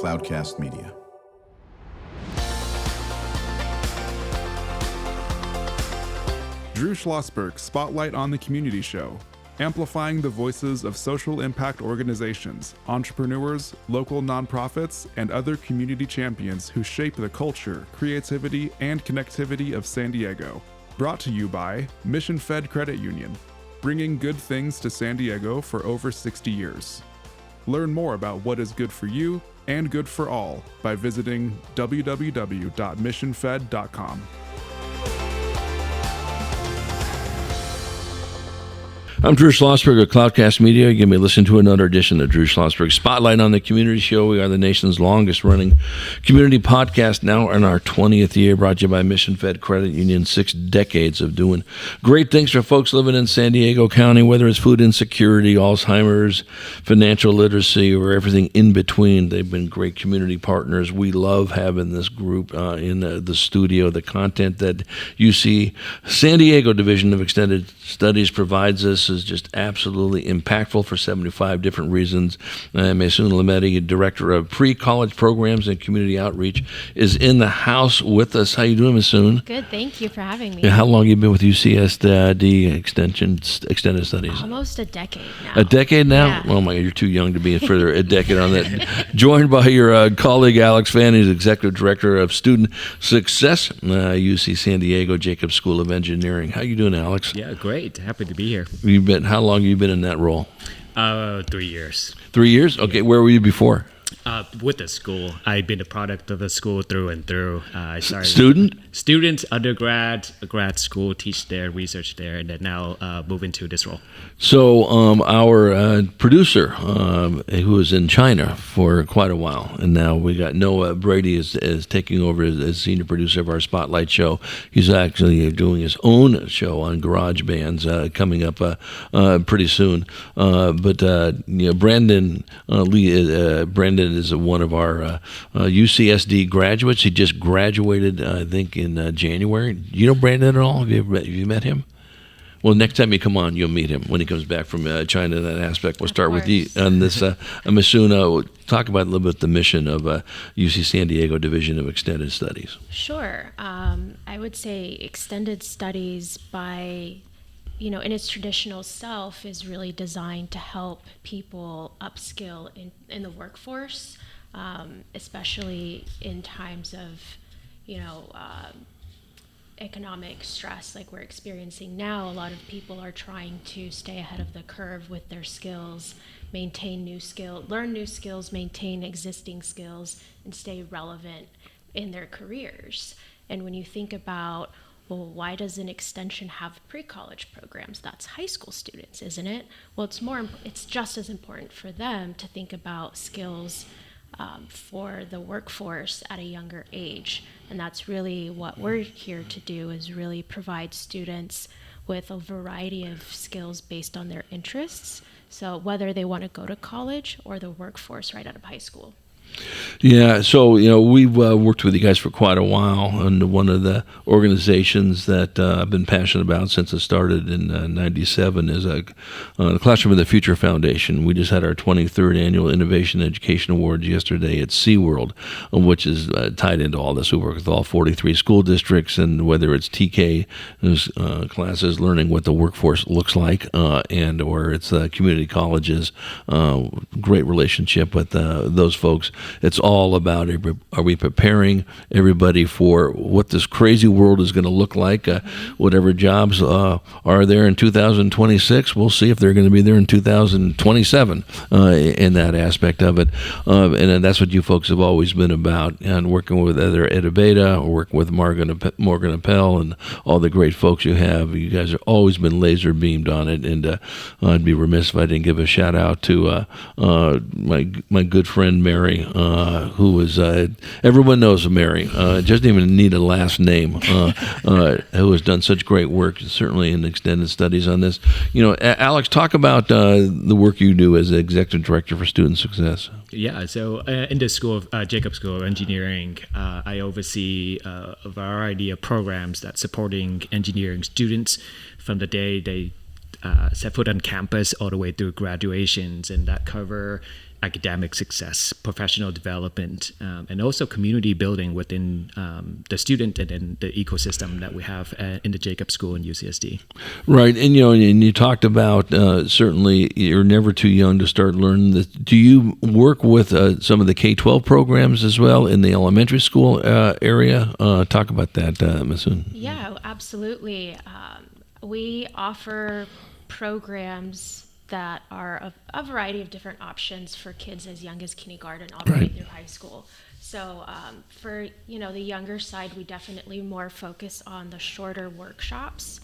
Cloudcast Media. Drew Schlosberg Spotlight on the Community Show, amplifying the voices of social impact organizations, entrepreneurs, local nonprofits, and other community champions who shape the culture, creativity, and connectivity of San Diego. Brought to you by Mission Fed Credit Union, bringing good things to San Diego for over 60 years. Learn more about what is good for you and good for all by visiting www.missionfed.com. I'm Drew Schlosberg of Cloudcast Media. You may listen to another edition of Drew Schlosberg Spotlight on the Community Show. We are the nation's longest running community podcast, now in our 20th year, brought to you by Mission Fed Credit Union. 6 decades of doing great things for folks living in San Diego County, whether it's food insecurity, Alzheimer's, financial literacy, or everything in between. They've been great community partners. We love having this group in the studio. The content that UC San Diego Division of Extended Studies provides us is just absolutely impactful for 75 different reasons. Maysoon Lehmeidi, Director of Pre-College Programs and Community Outreach, is in the house with us. How you doing, Maysoon? Good, thank you for having me. Yeah, how long have you been with UCSD Extended Studies? Almost a decade now. A decade now? Yeah. Oh my God, you're too young to be further a decade on that. Joined by your colleague, Alex Phan. He's Executive Director of Student Success, UC San Diego Jacobs School of Engineering. How you doing, Alex? Yeah, great. Happy to be here. How long have you been in that role? 3 years. 3 years? Okay, Yeah. Where were you before? With the school. I've been a product of the school through and through. I started student, undergrad, grad school, teach there, research there, and then now move into this role. So our producer, who was in China for quite a while, and now we got Noah Brady is taking over as senior producer of our Spotlight show. He's actually doing his own show on garage bands coming up pretty soon. But Brandon Lee, Brandon is one of our UCSD graduates. He just graduated, I think, in January. Do you know Brandon at all? Have you met him? Well, next time you come on, you'll meet him when he comes back from China in that aspect. We'll start with you on this. Maysoon, talk about a little bit the mission of UC San Diego Division of Extended Studies. Sure. I would say extended studies in its traditional self is really designed to help people upskill in the workforce, especially in times of, economic stress like we're experiencing now. A lot of people are trying to stay ahead of the curve with their skills, maintain new skills, learn new skills, maintain existing skills, and stay relevant in their careers. And when you think about, well, why does an extension have pre-college programs? That's high school students, isn't it? Well, it's just as important for them to think about skills for the workforce at a younger age. And that's really what we're here to do, is really provide students with a variety of skills based on their interests. So whether they want to go to college or the workforce right out of high school. Yeah, so we've worked with you guys for quite a while, and one of the organizations that I've been passionate about since it started in '97 is the Classroom of the Future Foundation. We just had our 23rd annual Innovation Education Awards yesterday at SeaWorld, which is tied into all this. We work with all 43 school districts, and whether it's TK classes, learning what the workforce looks like, and or it's community colleges, great relationship with those folks. It's all about, are we preparing everybody for what this crazy world is going to look like? Whatever jobs are there in 2026, we'll see if they're going to be there in 2027 in that aspect of it. And that's what you folks have always been about, and working with either Ed Abeda or working with Morgan Appel and all the great folks you have. You guys have always been laser beamed on it, and I'd be remiss if I didn't give a shout out to my good friend Mary, who is, everyone knows Mary, doesn't even need a last name, who has done such great work, certainly in extended studies on this. Alex, talk about the work you do as Executive Director for Student Success. Yeah, so in the school of Jacobs School of Engineering, I oversee a variety of programs that supporting engineering students from the day they set foot on campus all the way through graduations, and that cover academic success, professional development, and also community building within the student and the ecosystem that we have in the Jacob School and UCSD. Right, and you talked about certainly you're never too young to start learning this. Do you work with some of the K-12 programs as well in the elementary school area? Talk about that, Maysoon. Yeah, absolutely. We offer programs that are a variety of different options for kids as young as kindergarten all the way through high school. So for the younger side, we definitely more focus on the shorter workshops.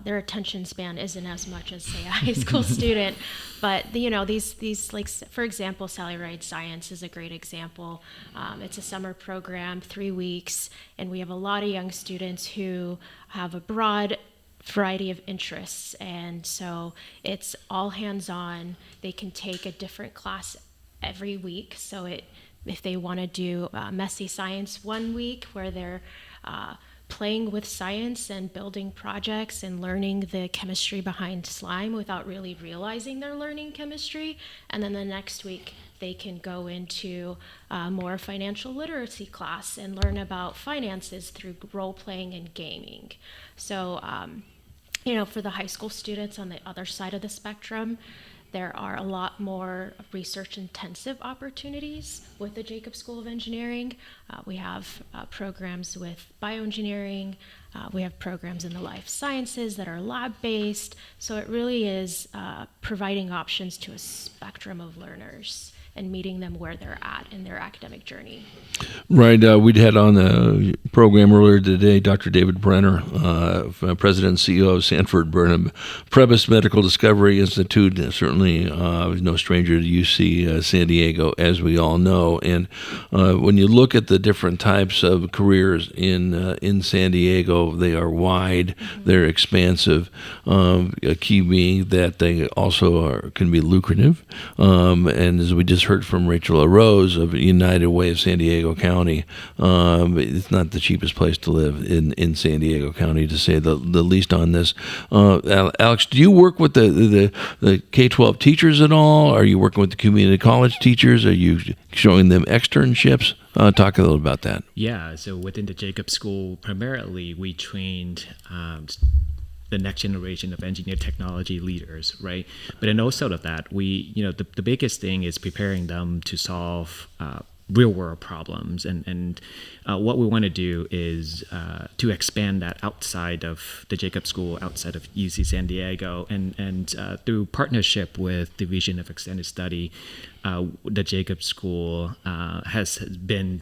Their attention span isn't as much as, say, a high school student, but these like, for example, Sally Ride Science is a great example. It's a summer program, 3 weeks, and we have a lot of young students who have a broad variety of interests, and so it's all hands-on. They can take a different class every week. So if they want to do messy science one week where they're playing with science and building projects and learning the chemistry behind slime without really realizing they're learning chemistry, and then the next week they can go into more financial literacy class and learn about finances through role-playing and gaming. So for the high school students on the other side of the spectrum, there are a lot more research-intensive opportunities with the Jacob School of Engineering. We have programs with bioengineering. We have programs in the life sciences that are lab-based. So it really is providing options to a spectrum of learners and meeting them where they're at in their academic journey. Right. We'd had on the program earlier today Dr. David Brenner, President and CEO of Sanford Burnham Prebys Medical Discovery Institute, certainly no stranger to UC San Diego, as we all know. And when you look at the different types of careers in San Diego, they are wide, they're expansive, a key being that they also can be lucrative. And as we just heard from Rachel Rose of United Way of San Diego County, it's not the cheapest place to live in San Diego County, to say the least on this. Alex, do you work with the K-12 teachers at all? Are you working with the community college teachers? Are you showing them externships? Talk a little about that. Yeah, so within the Jacob School, primarily we trained the next generation of engineer technology leaders, right? But then also to that, we, the biggest thing is preparing them to solve real world problems. And what we want to do is to expand that outside of the Jacob School, outside of UC San Diego, and through partnership with Division of Extended Study, the Jacob School has been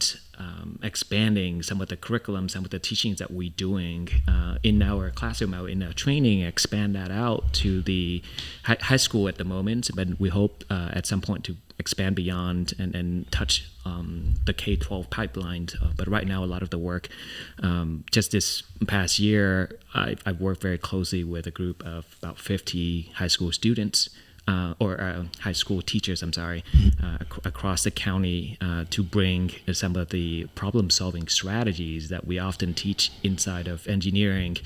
expanding some of the curriculum, some of the teachings that we're doing in our classroom, in our training, expand that out to the high school at the moment, but we hope at some point to expand beyond and touch the K-12 pipeline. But right now, a lot of the work, just this past year, I've worked very closely with a group of about 50 high school students, or high school teachers, across the county to bring some of the problem-solving strategies that we often teach inside of engineering,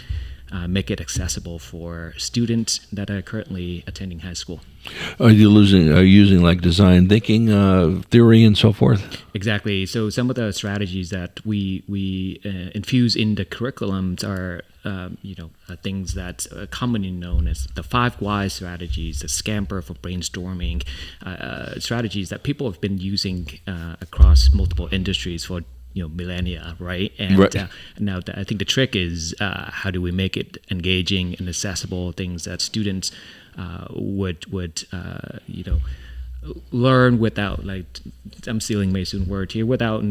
make it accessible for students that are currently attending high school. Are you using like design thinking theory and so forth? Exactly. So some of the strategies that we infuse in the curriculums are things that are commonly known as the 5 whys strategies, the scamper for brainstorming, strategies that people have been using across multiple industries for millennia, right? And right. Now I think the trick is how do we make it engaging and accessible, things that students would learn without, like, I'm stealing Maysoon word here, without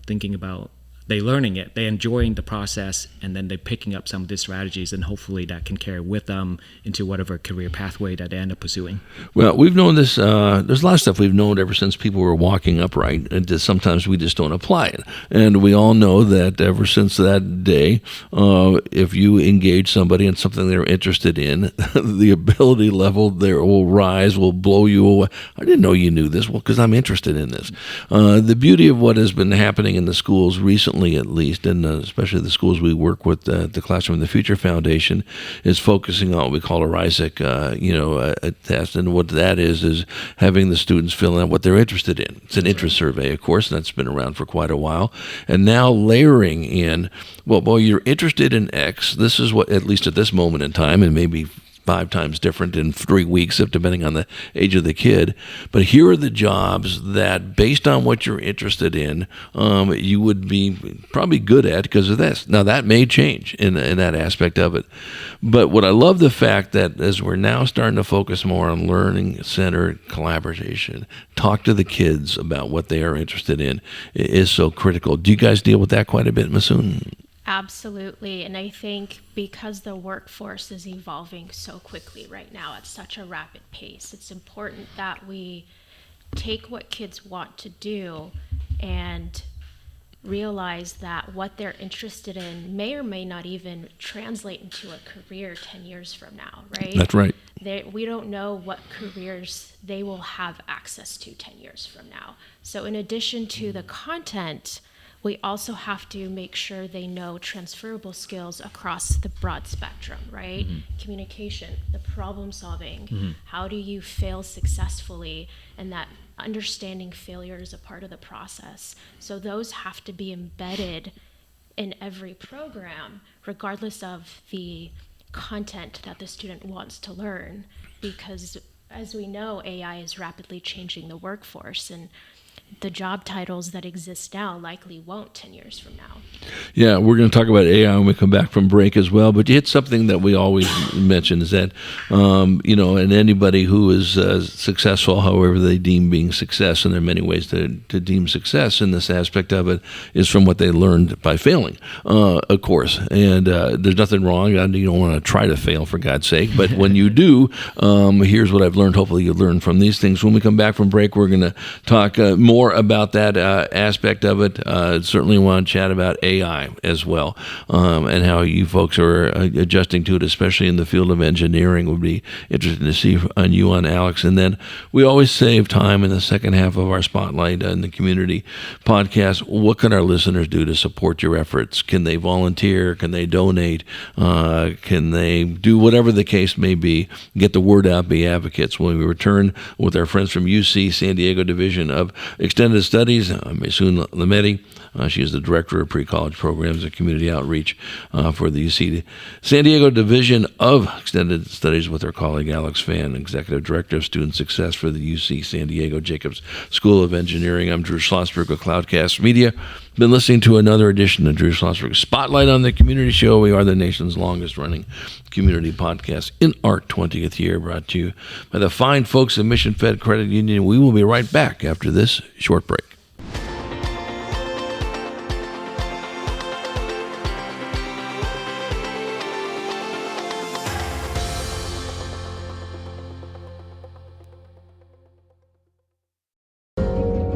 thinking about they learning it, they enjoying the process, and then they picking up some of these strategies, and hopefully that can carry with them into whatever career pathway that they end up pursuing. Well, we've known this, there's a lot of stuff we've known ever since people were walking upright, and just sometimes we just don't apply it. And we all know that ever since that day, if you engage somebody in something they're interested in, the ability level there will rise, will blow you away. I didn't know you knew this. Well, because I'm interested in this. The beauty of what has been happening in the schools recently recently at least, and especially the schools we work with, the Classroom of the Future Foundation is focusing on what we call a RISEC, a test. And what that is having the students fill out what they're interested in. It's an interest survey, of course, and that's been around for quite a while. And now layering in, well, boy, you're interested in X. This is what, at least at this moment in time, and maybe 5 times different in 3 weeks, depending on the age of the kid. But here are the jobs that, based on what you're interested in, you would be probably good at because of this. Now, that may change in that aspect of it. But what I love the fact that as we're now starting to focus more on learning-centered collaboration, talk to the kids about what they are interested in, is so critical. Do you guys deal with that quite a bit, Maysoon? Absolutely. And I think because the workforce is evolving so quickly right now at such a rapid pace, it's important that we take what kids want to do and realize that what they're interested in may or may not even translate into a career 10 years from now, right? That's right. We don't know what careers they will have access to 10 years from now. So in addition to the content, we also have to make sure they know transferable skills across the broad spectrum, right? Mm-hmm. Communication, the problem solving, mm-hmm. How do you fail successfully, and that understanding failure is a part of the process. So those have to be embedded in every program, regardless of the content that the student wants to learn, because as we know, AI is rapidly changing the workforce, and the job titles that exist now likely won't 10 years from now. Yeah, we're going to talk about AI when we come back from break as well. But you hit something that we always mention is that, and anybody who is successful, however they deem being success, and there are many ways to deem success in this aspect of it, is from what they learned by failing, of course. And there's nothing wrong. You don't want to try to fail, for God's sake. But when you do, here's what I've learned. Hopefully you learn from these things. When we come back from break, we're going to talk more about that aspect of it. Certainly want to chat about AI as well, and how you folks are adjusting to it, especially in the field of engineering. Would be interesting to see on you, on Alex. And then we always save time in the second half of our Spotlight in the Community podcast. What can our listeners do to support your efforts? Can they volunteer? Can they donate? Can they do whatever the case may be? Get the word out, be advocates. When we return with our friends from UC San Diego Division of Extended Studies, Maysoon Lehmeidi. She is the Director of Pre-College Programs and Community Outreach for the UC San Diego Division of Extended Studies, with her colleague Alex Phan, Executive Director of Student Success for the UC San Diego Jacobs School of Engineering. I'm Drew Schlosberg with Cloudcast Media. Been listening to another edition of Drew Schlosberg Spotlight on the Community Show. We are the nation's longest-running community podcast in our 20th year, brought to you by the fine folks at Mission Fed Credit Union. We will be right back after this short break.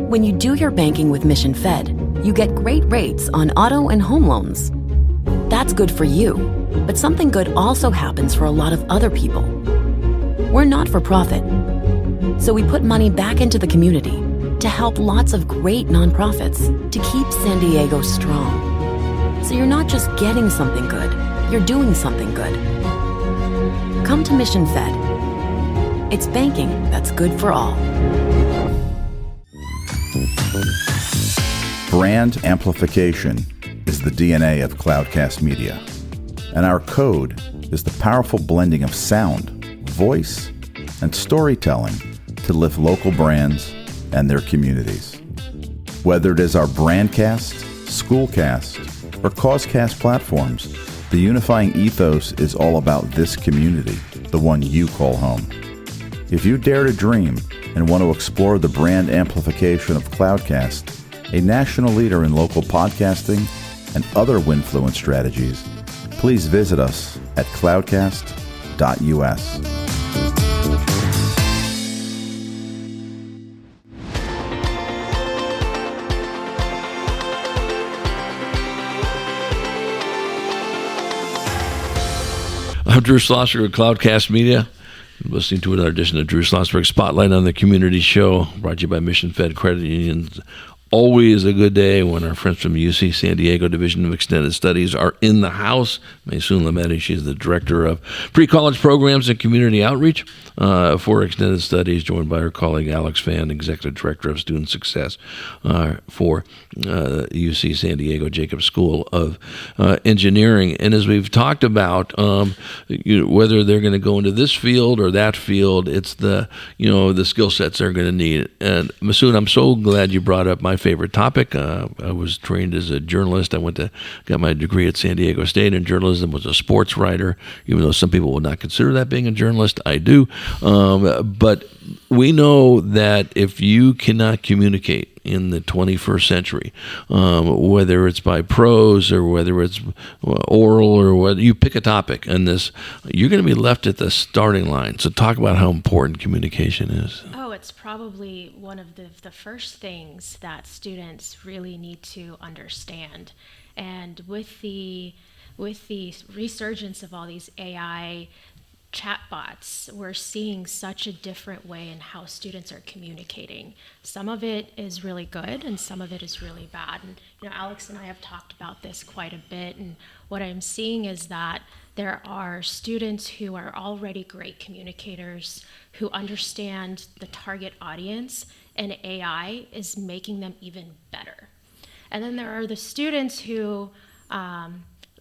When you do your banking with Mission Fed, you get great rates on auto and home loans. That's good for you, but something good also happens for a lot of other people. We're not for profit, so we put money back into the community to help lots of great nonprofits to keep San Diego strong. So you're not just getting something good, you're doing something good. Come to Mission Fed. It's banking that's good for all. Brand amplification is the DNA of Cloudcast Media, and our code is the powerful blending of sound, voice, and storytelling to lift local brands and their communities. Whether it is our Brandcast, Schoolcast, or Causecast platforms, the unifying ethos is all about this community, the one you call home. If you dare to dream and want to explore the brand amplification of Cloudcast, a national leader in local podcasting and other Winfluence strategies, please visit us at cloudcast.us. I'm Drew Schlosberg with Cloudcast Media. Listening to another edition of Drew Schlosberg Spotlight on the Community Show, brought to you by Mission Fed Credit Union's always a good day when our friends from UC San Diego Division of Extended Studies are in the house. Maysoon Lehmeidi, she's the Director of Pre-College Programs and Community Outreach for Extended Studies, joined by her colleague Alex Phan, Executive Director of Student Success for UC San Diego Jacobs School of Engineering. And as we've talked about, whether they're going to go into this field or that field, it's the skill sets they're going to need. And Maysoon, I'm so glad you brought up my favorite topic. I was trained as a journalist. I got my degree at San Diego State in journalism, was a sports writer, even though some people would not consider that being a journalist. I do. But we know that if you cannot communicate in the 21st century, whether it's by prose or whether it's oral or whether you pick a topic in this, you're going to be left at the starting line. So talk about how important communication is. Oh, it's probably one of the first things that students really need to understand. And with the resurgence of all these AI chatbots, we're seeing such a different way in how students are communicating. Some of it is really good and some of it is really bad. And Alex and I have talked about this quite a bit, and what I'm seeing is that there are students who are already great communicators who understand the target audience, and AI is making them even better. And then there are the students who are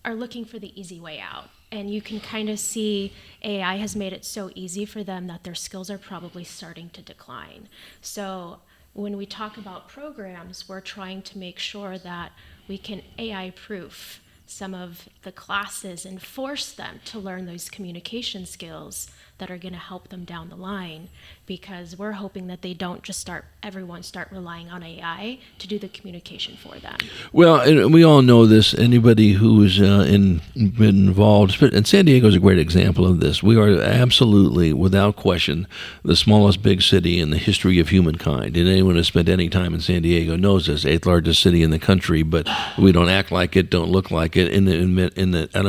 looking for the easy way out. And you can kind of see AI has made it so easy for them that their skills are probably starting to decline. So when we talk about programs, we're trying to make sure that we can AI-proof some of the classes and force them to learn those communication skills that are going to help them down the line, because we're hoping that they don't just everyone start relying on AI to do the communication for them. Well, and we all know this. Anybody who's been involved, and San Diego is a great example of this. We are absolutely, without question, the smallest big city in the history of humankind. And anyone who's spent any time in San Diego knows this, 8th largest city in the country, but we don't act like it, don't look like it. I don't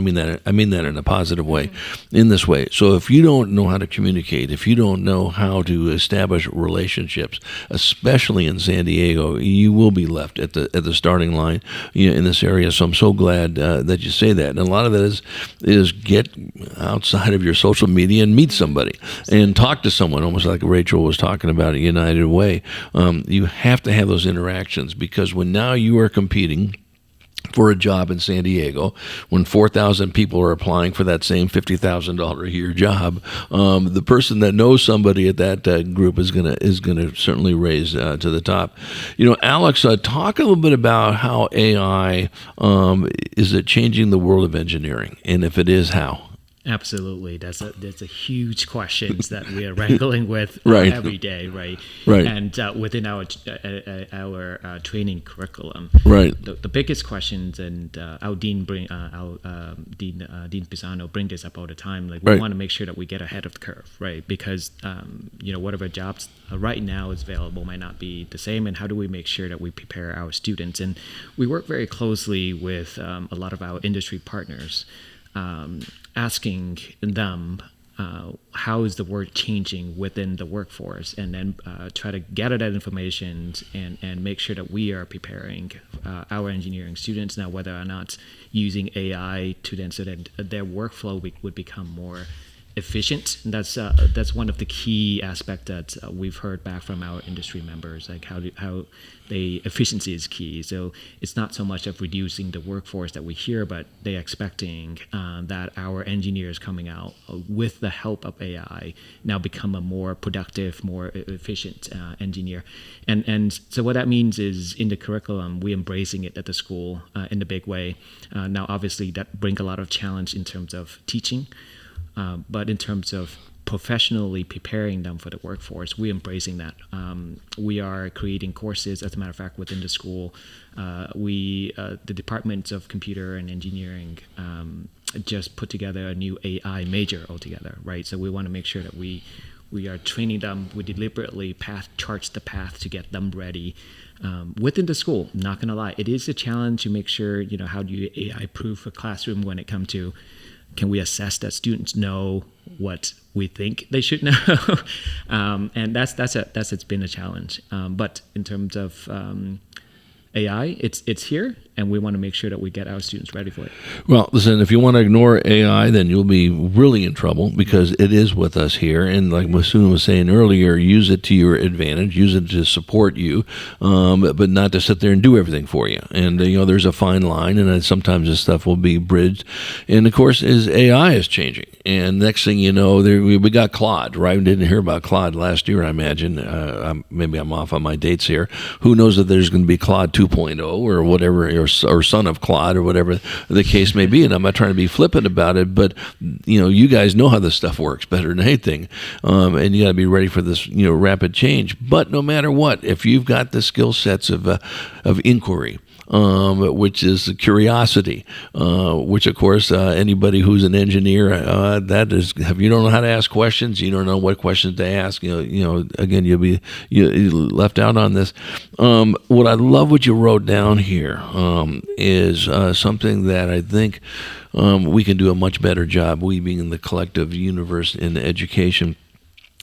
mean that. I mean that in a positive way, in this way. So if you don't know how to communicate, if you don't know how to establish relationships, especially in San Diego, you will be left at the starting line in this area. So I'm so glad that you say that. And a lot of that is get outside of your social media and meet somebody and talk to someone, almost like Rachel was talking about at United Way. You have to have those interactions, because when now you are competing for a job in San Diego, when 4,000 people are applying for that same $50,000 a year job, the person that knows somebody at that group is gonna certainly raise to the top. Alex, talk a little bit about how AI is it changing the world of engineering, and if it is, how? Absolutely, that's a huge question that we are wrangling with right. every day, right? Right. And within our training curriculum, right. The biggest questions, and our Dean Pisano bring this up all the time. Like, we right. want to make sure that we get ahead of the curve, right? Because whatever jobs right now is available might not be the same, and how do we make sure that we prepare our students? And we work very closely with a lot of our industry partners. Asking them how is the work changing within the workforce, and then try to gather that information and make sure that we are preparing our engineering students now, whether or not using AI to then so that their workflow would become more efficient. And that's one of the key aspects that we've heard back from our industry members, like how efficiency is key. So it's not so much of reducing the workforce that we hear, but they're expecting that our engineers coming out with the help of AI now become a more productive, more efficient engineer. And so what that means is, in the curriculum, we're embracing it at the school in a big way. Now, obviously, that brings a lot of challenge in terms of teaching. But in terms of professionally preparing them for the workforce, we're embracing that. We are creating courses, as a matter of fact, within the school. The Department of Computer and Engineering just put together a new AI major altogether, right? So we want to make sure that we are training them. We deliberately charts the path to get them ready within the school. Not going to lie, it is a challenge to make sure, how do you AI-proof a classroom when it comes to, can we assess that students know what we think they should know? And that's been a challenge. But in terms of AI, it's here, and we want to make sure that we get our students ready for it. Well, listen, if you want to ignore AI, then you'll be really in trouble because it is with us here. And like Maysoon was saying earlier, use it to your advantage, use it to support you, but not to sit there and do everything for you. And, there's a fine line, and sometimes this stuff will be bridged. And, of course, AI is changing. And next thing you know, we got Claude, right? We didn't hear about Claude last year, I imagine. Maybe I'm off on my dates here. Who knows if there's going to be Claude 2.0 or whatever, or son of Claude or whatever the case may be. And I'm not trying to be flippant about it, but, you guys know how this stuff works better than anything. And you got to be ready for this, rapid change. But no matter what, if you've got the skill sets of inquiry, which is curiosity, which of course anybody who's an engineer, that is, if you don't know how to ask questions, you don't know what questions to ask. Again, you'll be left out on this. What I love what you wrote down here is something that I think we can do a much better job. We being in the collective universe in education.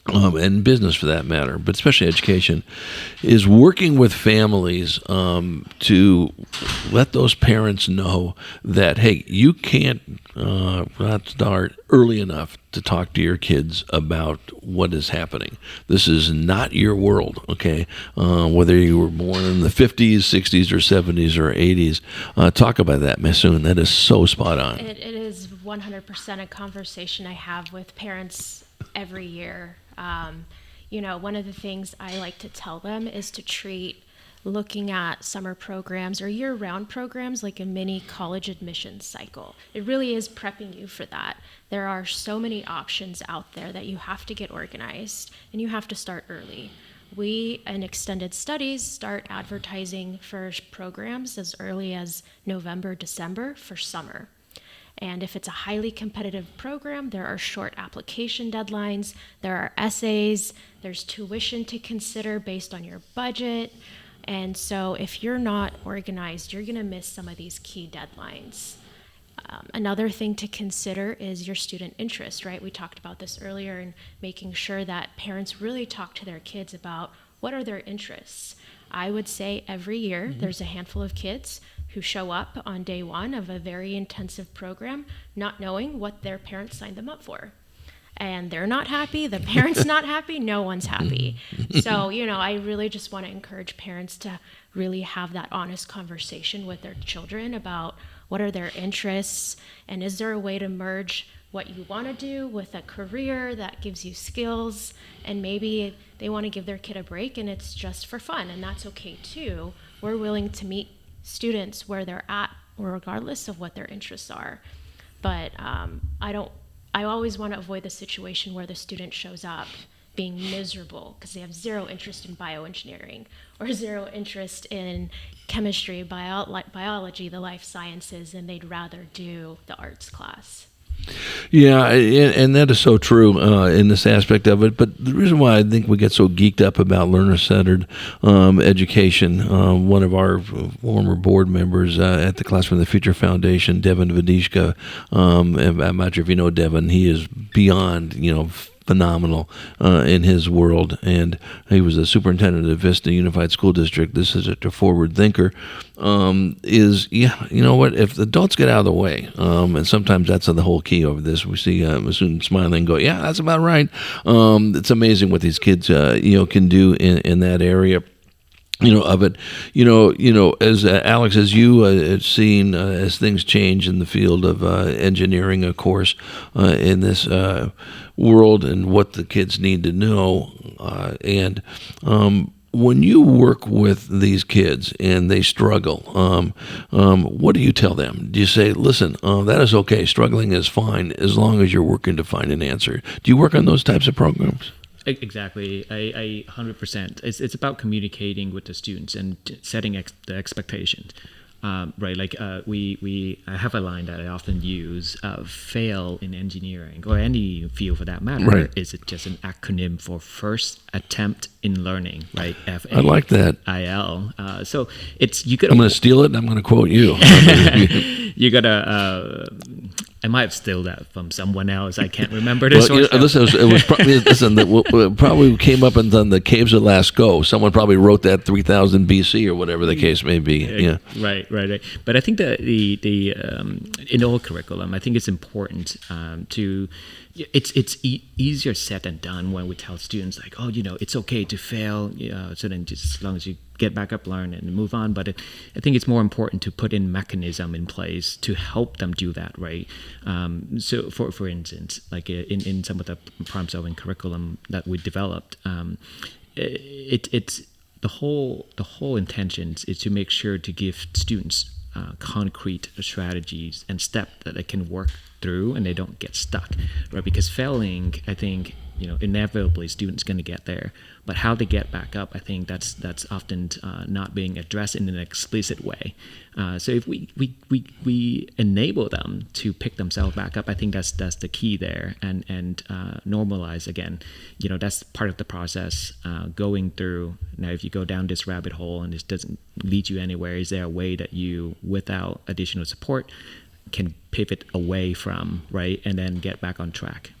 And business for that matter, but especially education, is working with families to let those parents know that, hey, you can't not start early enough to talk to your kids about what is happening. This is not your world, okay? Whether you were born in the 50s, 60s, or 70s, or 80s, talk about that, Maysoon. That is so spot on. It is 100% a conversation I have with parents every year. One of the things I like to tell them is to treat looking at summer programs or year-round programs like a mini college admissions cycle. It really is prepping you for that. There are so many options out there that you have to get organized, and you have to start early. We, in Extended Studies, start advertising for programs as early as November, December for summer. And if it's a highly competitive program, there are short application deadlines, there are essays, there's tuition to consider based on your budget. And so if you're not organized, you're going to miss some of these key deadlines. Another thing to consider is your student interest, right? We talked about this earlier, and making sure that parents really talk to their kids about what are their interests. I would say every year there's a handful of kids who show up on day one of a very intensive program not knowing what their parents signed them up for. And they're not happy, the parents not happy, no one's happy. So, I really just want to encourage parents to really have that honest conversation with their children about what are their interests, and is there a way to merge what you want to do with a career that gives you skills, and maybe they want to give their kid a break and it's just for fun, and that's okay too. We're willing to meet students where they're at, regardless of what their interests are. But I always want to avoid the situation where the student shows up being miserable because they have zero interest in bioengineering or zero interest in chemistry, biology, the life sciences, and they'd rather do the arts class. Yeah, and that is so true in this aspect of it. But the reason why I think we get so geeked up about learner-centered education, one of our former board members at the Classroom of the Future Foundation, Devin Vadishka, I'm not sure if you know Devin, he is beyond, phenomenal in his world, and he was a superintendent of Vista Unified School District. This is a forward thinker. If the adults get out of the way, and sometimes that's the whole key over this. We see Maysoon smiling and go, yeah, that's about right. It's amazing what these kids can do in that area. Of it, as Alex, as you have seen, as things change in the field of engineering, of course, in this world, and what the kids need to know, and when you work with these kids and they struggle, what do you tell them? Do you say, listen, that is okay, struggling is fine as long as you're working to find an answer? Do you work on those types of programs? Exactly. I 100%. It's about communicating with the students and setting the expectations. Right, like I have a line that I often use: "Fail in engineering or any field for that matter." Right. Is it just an acronym for first attempt in learning? Right. I like that. FAIL. So it's you got. I'm going to steal it, and I'm going to quote you. You gotta I might have stolen that from someone else. I can't remember the source. Listen, it was probably, probably came up in the caves of Lascaux. Someone probably wrote that 3000 BC or whatever the case may be. Yeah. Right. But I think that the in all curriculum, I think it's important to. It's easier said than done when we tell students like, oh, it's okay to fail. So then just as long as you get back up, learn, and move on. But I think it's more important to put in mechanism in place to help them do that, right? So for instance, like in some of the problem-solving curriculum that we developed, it's the whole intention is to make sure to give students concrete strategies and steps that they can work through and they don't get stuck, right? Because failing, I think, inevitably students going to get there, but how they get back up, I think that's often not being addressed in an explicit way. So if we enable them to pick themselves back up, I think that's the key there, and normalize again. That's part of the process. Going through now, if you go down this rabbit hole and this doesn't lead you anywhere, is there a way that you, without additional support, can pivot away from, right, and then get back on track?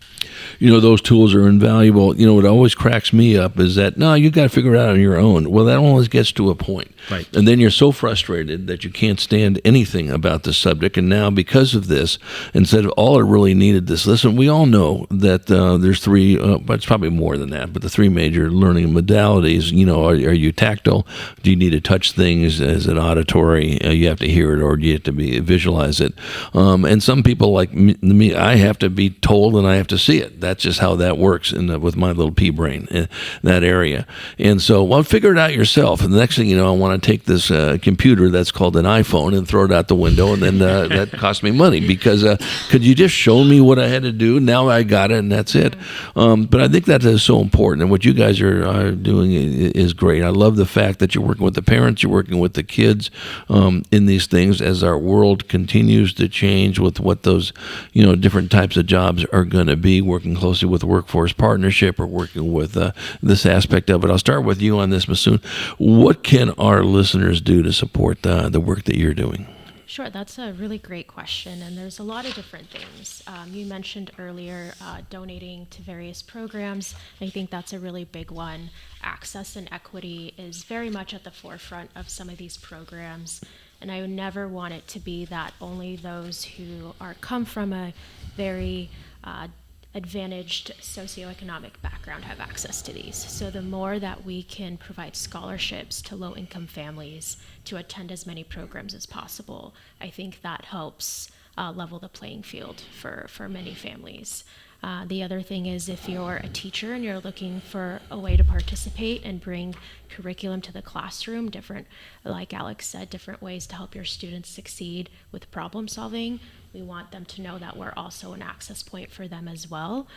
Those tools are invaluable. What always cracks me up is that, no, you got to figure it out on your own. Well, that always gets to a point. Right. And then you're so frustrated that you can't stand anything about the subject. And now, because of this, instead of all it really needed this, listen, we all know that there's three, but it's probably more than that, but the three major learning modalities, are you tactile? Do you need to touch things? Is it auditory? You have to hear it, or do you have to visualize it? And some people like me, I have to be told and I have to see it. That's just how that works with my little pea brain in that area. And so, figure it out yourself. And the next thing you know, I want to take this computer that's called an iPhone and throw it out the window, and then that cost me money because could you just show me what I had to do? Now I got it, and that's it. But I think that is so important, and what you guys are doing is great. I love the fact that you're working with the parents, you're working with the kids in these things as our world continues to change with what those different types of jobs are going to be, working closely with workforce partnership or working with this aspect of it. I'll start with you on this, Maysoon. What can our listeners do to support the work that you're doing? Sure, that's a really great question, and there's a lot of different things. You mentioned earlier donating to various programs. I think that's a really big one. Access and equity is very much at the forefront of some of these programs, and I would never want it to be that only those who come from a very advantaged socioeconomic background have access to these. So the more that we can provide scholarships to low-income families to attend as many programs as possible, I think that helps level the playing field for many families. The other thing is, if you're a teacher and you're looking for a way to participate and bring curriculum to the classroom, different, like Alex said, different ways to help your students succeed with problem solving, we want them to know that we're also an access point for them as well.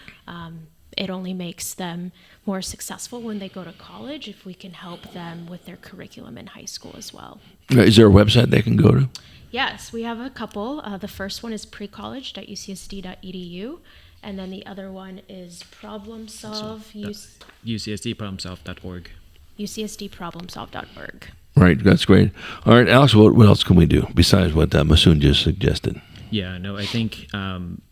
It only makes them more successful when they go to college if we can help them with their curriculum in high school as well. Is there a website they can go to? Yes, we have a couple. The first one is precollege.ucsd.edu. And then the other one is UCSDproblemsolve.org. UCSDproblemsolve.org. Right, that's great. All right, Alex, what else can we do besides what Maysoon just suggested? Yeah, no, I think from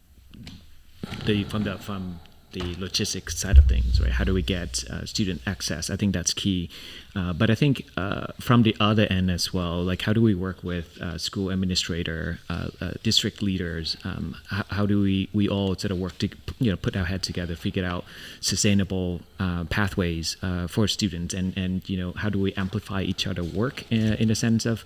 the logistics side of things, right? How do we get student access? I think that's key. But I think from the other end as well, like how do we work with school administrator, district leaders? How do we all sort of work to put our head together, figure out sustainable pathways for students, and how do we amplify each other work in the sense of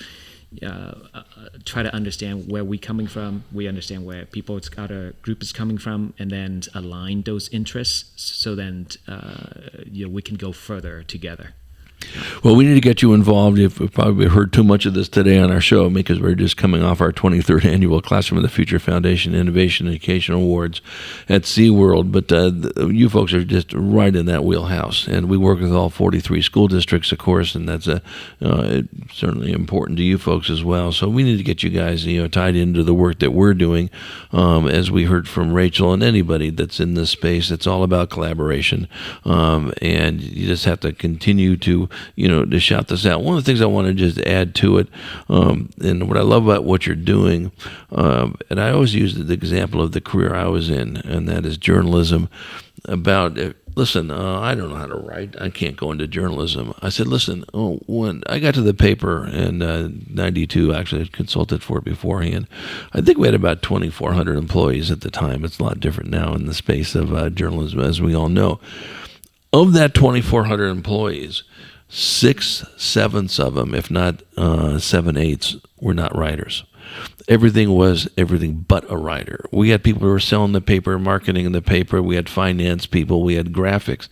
try to understand where we're coming from, we understand where people's other group is coming from, and then align those interests so then we can go further together. Well, we need to get you involved. You've probably heard too much of this today on our show because we're just coming off our 23rd annual Classroom of the Future Foundation Innovation Education Awards at SeaWorld. But you folks are just right in that wheelhouse. And we work with all 43 school districts, of course, and that's certainly important to you folks as well. So we need to get you guys tied into the work that we're doing. As we heard from Rachel and anybody that's in this space, it's all about collaboration. And you just have to continue to to shout this out. One of the things I want to just add to it, and what I love about what you're doing, and I always use the example of the career I was in, and that is journalism. About listen, I don't know how to write. I can't go into journalism. I said, listen, when I got to the paper in 92, actually I consulted for it beforehand. I think we had about 2,400 employees at the time. It's a lot different now in the space of journalism, as we all know. Of that 2,400 employees, 6/7 of them, if not 7/8, were not writers. Everything was everything but a writer. We had people who were selling the paper, marketing in the paper. We had finance people. We had graphics.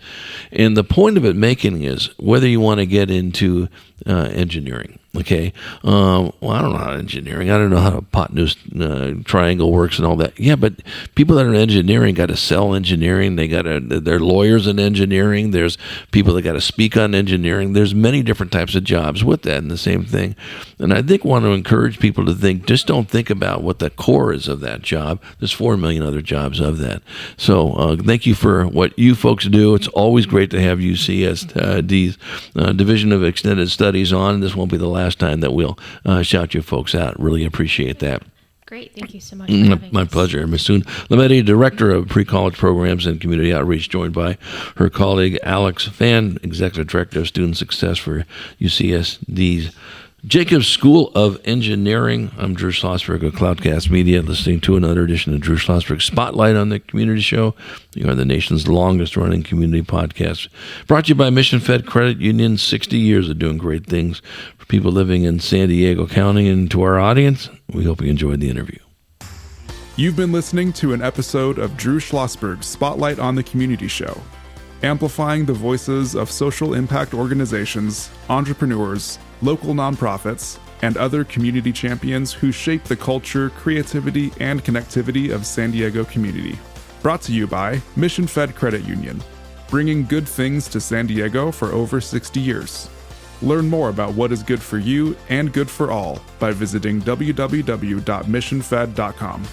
And the point of it making is whether you want to get into engineering. Okay. Well, I don't know how engineering. I don't know how a hypotenuse triangle works and all that. Yeah, but people that are in engineering got to sell engineering. They're lawyers in engineering. There's people that got to speak on engineering. There's many different types of jobs with that and the same thing. And I think want to encourage people to think, just don't think about what the core is of that job. There's 4 million other jobs of that. So thank you for what you folks do. It's always great to have UCSD's Division of Extended Studies on. This won't be the last time that we'll shout you folks out. Really appreciate that. Great. Thank you so much for having My us. pleasure. Maysoon Lehmeidi, Director of Pre-College Programs and Community Outreach, joined by her colleague Alex Phan, Executive Director of Student Success for UCSD's Jacobs School of Engineering. I'm Drew Schlosberg of Cloudcast Media, listening to another edition of Drew Schlosberg Spotlight on the Community Show. You are the nation's longest-running community podcast. Brought to you by Mission Fed Credit Union, 60 years of doing great things for people living in San Diego County. And to our audience, we hope you enjoyed the interview. You've been listening to an episode of Drew Schlosberg's Spotlight on the Community Show, amplifying the voices of social impact organizations, entrepreneurs, local nonprofits, and other community champions who shape the culture, creativity, and connectivity of San Diego community. Brought to you by Mission Fed Credit Union, bringing good things to San Diego for over 60 years. Learn more about what is good for you and good for all by visiting www.missionfed.com.